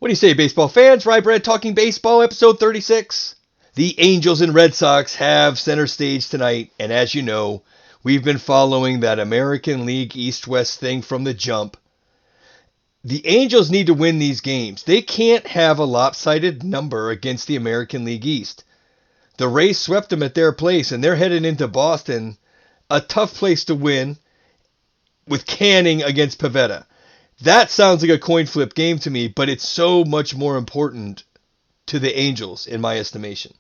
What do you say, baseball fans? Rye Bread talking baseball, episode 36. The Angels and Red Sox have center stage tonight, and as you know, we've been following that American League East-West thing from the jump. The Angels need to win these games. They can't have a lopsided number against the American League East. The Rays swept them at their place, and they're heading into Boston, a tough place to win, with Canning against Pivetta. That sounds like a coin flip game to me, but it's so much more important to the Angels, in my estimation.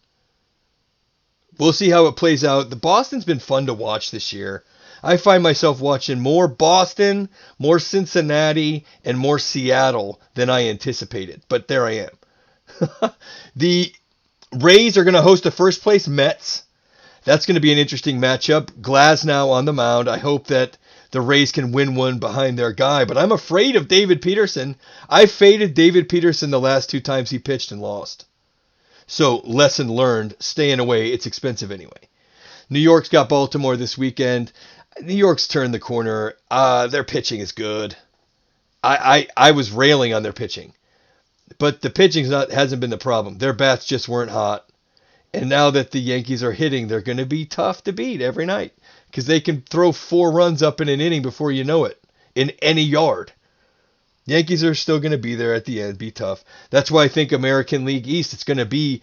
We'll see how it plays out. The Boston's been fun to watch this year. I find myself watching more Boston, more Cincinnati, and more Seattle than I anticipated. But there I am. The Rays are going to host the first place Mets. That's going to be an interesting matchup. Glasnow on the mound. I hope that the Rays can win one behind their guy, but I'm afraid of David Peterson. I faded David Peterson the last two times he pitched and lost. So, lesson learned, staying away. It's expensive anyway. New York's got Baltimore this weekend. New York's turned the corner. Their pitching is good. I was railing on their pitching, but the pitching hasn't been the problem. Their bats just weren't hot. And now that the Yankees are hitting, they're going to be tough to beat every night because they can throw 4 runs up in an inning before you know it in any yard. Yankees are still going to be there at the end, be tough. That's why I think American League East, it's going to be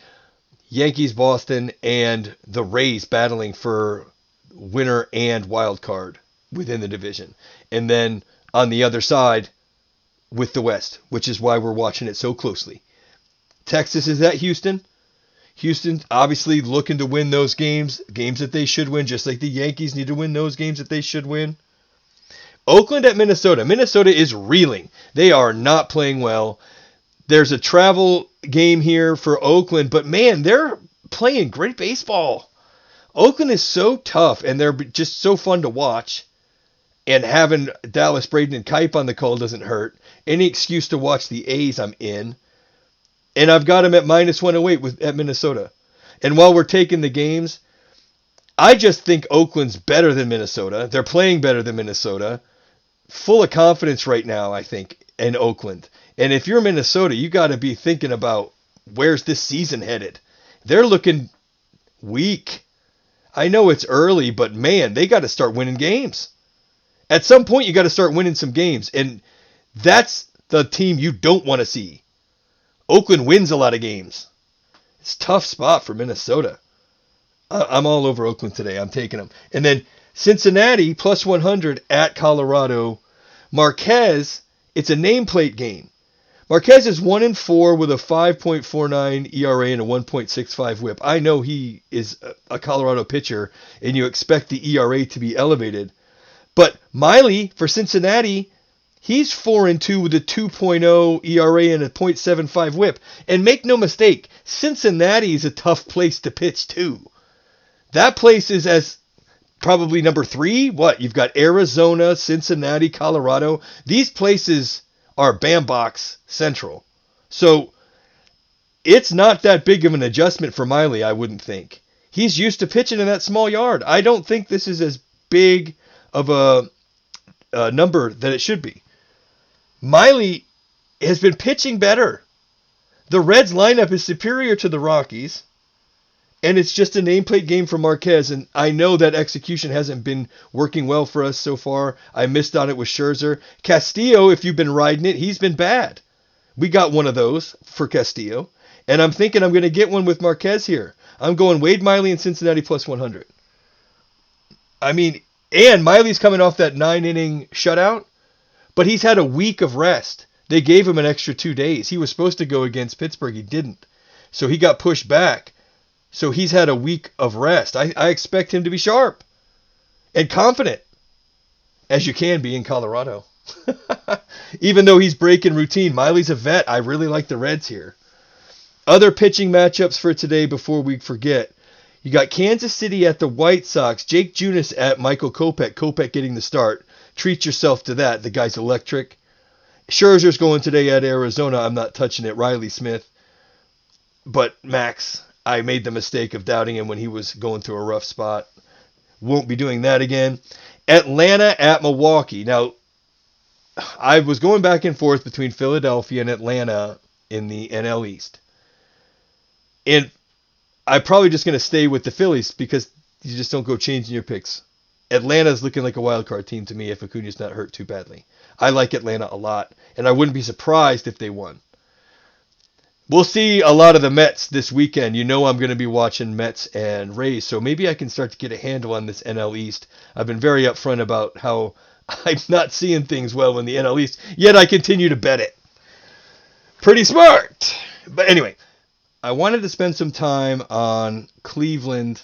Yankees, Boston, and the Rays battling for winner and wild card within the division. And then on the other side with the West, which is why we're watching it so closely. Texas is at Houston. Houston obviously looking to win those games that they should win, just like the Yankees need to win those games that they should win. Oakland at Minnesota. Minnesota is reeling. They are not playing well. There's a travel game here for Oakland, but man, they're playing great baseball. Oakland is so tough, and they're just so fun to watch. And having Dallas, Braden, and Kipe on the call doesn't hurt. Any excuse to watch the A's, I'm in. And I've got them at minus 108 at Minnesota. And while we're taking the games, I just think Oakland's better than Minnesota. They're playing better than Minnesota. Full of confidence right now, I think, in Oakland. And if you're Minnesota, you got to be thinking about where's this season headed. They're looking weak. I know it's early, but man, they got to start winning games. At some point, you got to start winning some games. And that's the team you don't want to see. Oakland wins a lot of games. It's a tough spot for Minnesota. I'm all over Oakland today. I'm taking them. And then Cincinnati, plus 100 at Colorado. Marquez, it's a nameplate game. Marquez is 1-4 with a 5.49 ERA and a 1.65 whip. I know he is a Colorado pitcher, and you expect the ERA to be elevated. But Miley, for Cincinnati, he's 4-2 with a 2.0 ERA and a 0.75 whip. And make no mistake, Cincinnati is a tough place to pitch too. That place is as probably number 3. What? You've got Arizona, Cincinnati, Colorado. These places are Bambox Central. So it's not that big of an adjustment for Miley, I wouldn't think. He's used to pitching in that small yard. I don't think this is as big of a number that it should be. Miley has been pitching better. The Reds lineup is superior to the Rockies, and it's just a nameplate game for Marquez, and I know that execution hasn't been working well for us so far. I missed on it with Scherzer. Castillo, if you've been riding it, he's been bad. We got one of those for Castillo, and I'm thinking I'm going to get one with Marquez here. I'm going Wade Miley in Cincinnati plus 100. I mean, and Miley's coming off that 9-inning shutout. But he's had a week of rest. They gave him an extra 2 days. He was supposed to go against Pittsburgh. He didn't. So he got pushed back. So he's had a week of rest. I expect him to be sharp and confident, as you can be in Colorado. Even though he's breaking routine, Miley's a vet. I really like the Reds here. Other pitching matchups for today before we forget. You got Kansas City at the White Sox. Jake Junis at Michael Kopech. Kopech getting the start. Treat yourself to that. The guy's electric. Scherzer's going today at Arizona. I'm not touching it. Riley Smith. But Max, I made the mistake of doubting him when he was going through a rough spot. Won't be doing that again. Atlanta at Milwaukee. Now, I was going back and forth between Philadelphia and Atlanta in the NL East. And I'm probably just going to stay with the Phillies because you just don't go changing your picks. Atlanta's looking like a wild card team to me if Acuna's not hurt too badly. I like Atlanta a lot, and I wouldn't be surprised if they won. We'll see a lot of the Mets this weekend. You know I'm going to be watching Mets and Rays, so maybe I can start to get a handle on this NL East. I've been very upfront about how I'm not seeing things well in the NL East, yet I continue to bet it. Pretty smart! But anyway, I wanted to spend some time on Cleveland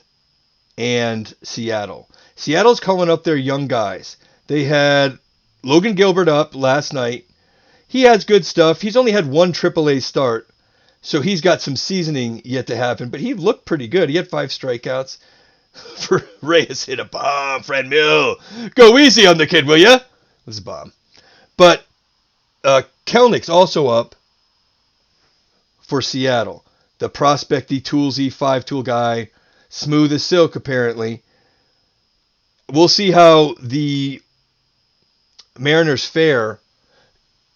and Seattle. Seattle's calling up their young guys. They had Logan Gilbert up last night. He has good stuff. He's only had one AAA start, so he's got some seasoning yet to happen, but he looked pretty good. He had 5 strikeouts. Reyes hit a bomb, Fred Mill. Go easy on the kid, will ya? It was a bomb. But Kelenic's also up for Seattle. The prospecty, toolsy, 5-tool guy. Smooth as silk, apparently. We'll see how the Mariners fare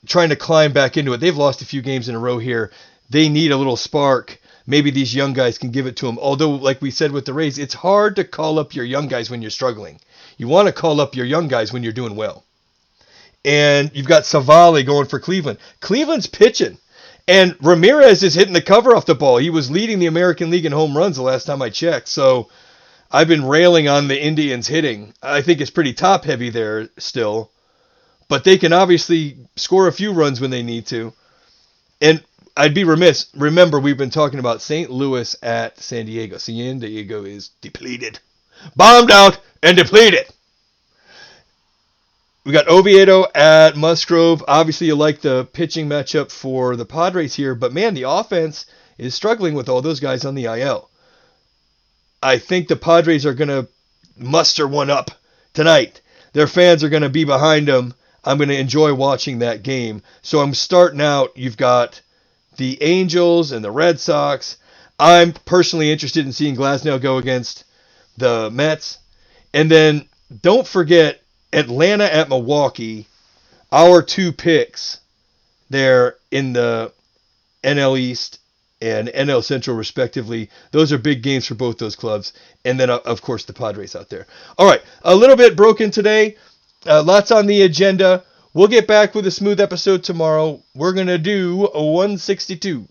trying to climb back into it. They've lost a few games in a row here. They need a little spark. Maybe these young guys can give it to them. Although, like we said with the Rays, it's hard to call up your young guys when you're struggling. You want to call up your young guys when you're doing well. And you've got Savali going for Cleveland. Cleveland's pitching. And Ramirez is hitting the cover off the ball. He was leading the American League in home runs the last time I checked. So I've been railing on the Indians hitting. I think it's pretty top heavy there still. But they can obviously score a few runs when they need to. And I'd be remiss. Remember, we've been talking about St. Louis at San Diego. San Diego is depleted. Bombed out and depleted. We got Oviedo at Musgrove. Obviously, you like the pitching matchup for the Padres here. But, man, the offense is struggling with all those guys on the IL. I think the Padres are going to muster one up tonight. Their fans are going to be behind them. I'm going to enjoy watching that game. So I'm starting out. You've got the Angels and the Red Sox. I'm personally interested in seeing Glasnow go against the Mets. And then don't forget Atlanta at Milwaukee. Our 2 picks there in the NL East and NL Central respectively. Those are big games for both those clubs. And then, of course, the Padres out there. All right, a little bit broken today. Lots on the agenda. We'll get back with a smooth episode tomorrow. We're going to do 162.